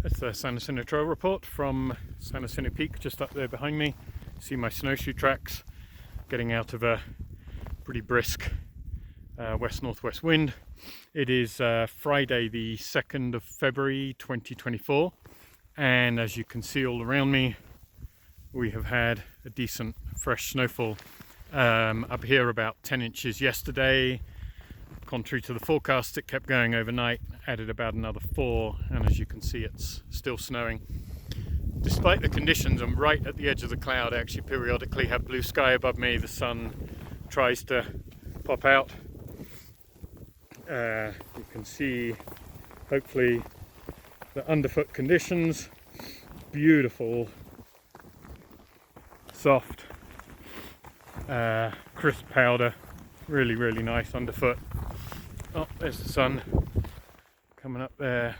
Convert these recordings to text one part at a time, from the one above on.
It's the San Jacinto Trail report from San Jacinto Peak, just up there behind me. See my snowshoe tracks getting out of a pretty brisk west-northwest wind. It is Friday the 2nd of February 2024, and as you can see all around me, we have had a decent fresh snowfall. Up here about 10 inches yesterday. Contrary to the forecast, it kept going overnight, added about another 4, and as you can see, it's still snowing. Despite the conditions, I'm right at the edge of the cloud. I actually periodically have blue sky above me. The sun tries to pop out. You can see, hopefully, the underfoot conditions. Beautiful, soft, crisp powder. Really, really nice underfoot. Oh, there's the sun coming up there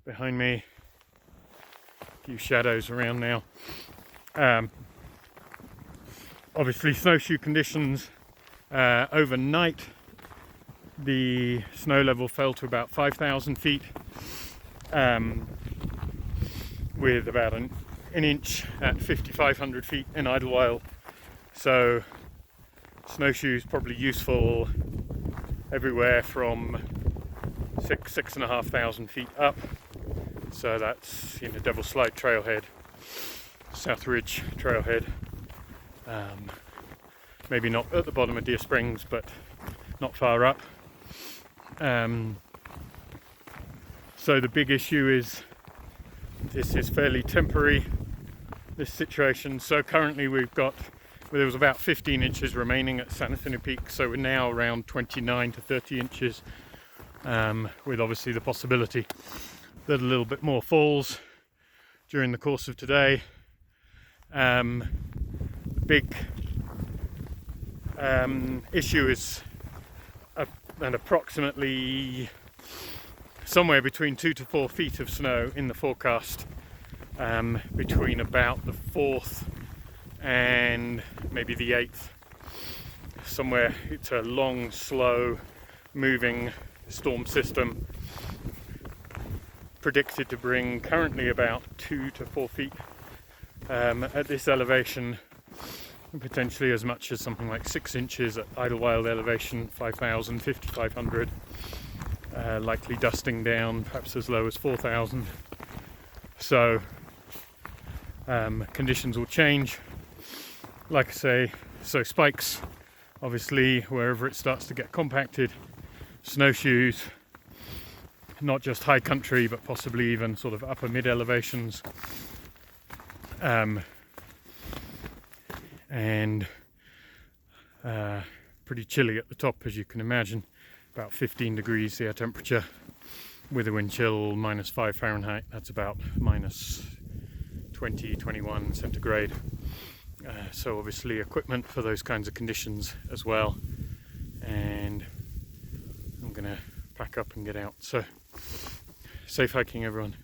behind me. A few shadows around now. Obviously, snowshoe conditions. Overnight, the snow level fell to about 5,000 feet, with about an inch at 5,500 feet in Idlewild. So, snowshoes probably useful everywhere from 6,500 feet up. So that's, Devil's Slide Trailhead, South Ridge Trailhead. Maybe not at the bottom of Deer Springs, but not far up. So the big issue is this is fairly temporary, this situation. So currently there was about 15 inches remaining at San Jacinto Peak, so we're now around 29 to 30 inches, with obviously the possibility that a little bit more falls during the course of today. The big issue is an approximately somewhere between 2 to 4 feet of snow in the forecast, between about the 4th and maybe the 8th. Somewhere. It's a long, slow moving storm system, predicted to bring currently about 2 to 4 feet at this elevation, and potentially as much as something like 6 inches at Idlewild elevation, 5,000, 5,500, likely dusting down perhaps as low as 4,000. So conditions will change. Like I say, so spikes, obviously, wherever it starts to get compacted, snowshoes, not just high country, but possibly even sort of upper mid elevations, and pretty chilly at the top, as you can imagine. About 15 degrees air temperature with a wind chill -5 Fahrenheit. That's about -20, 21 centigrade. So obviously equipment for those kinds of conditions as well, and I'm gonna pack up and get out. So safe hiking, everyone.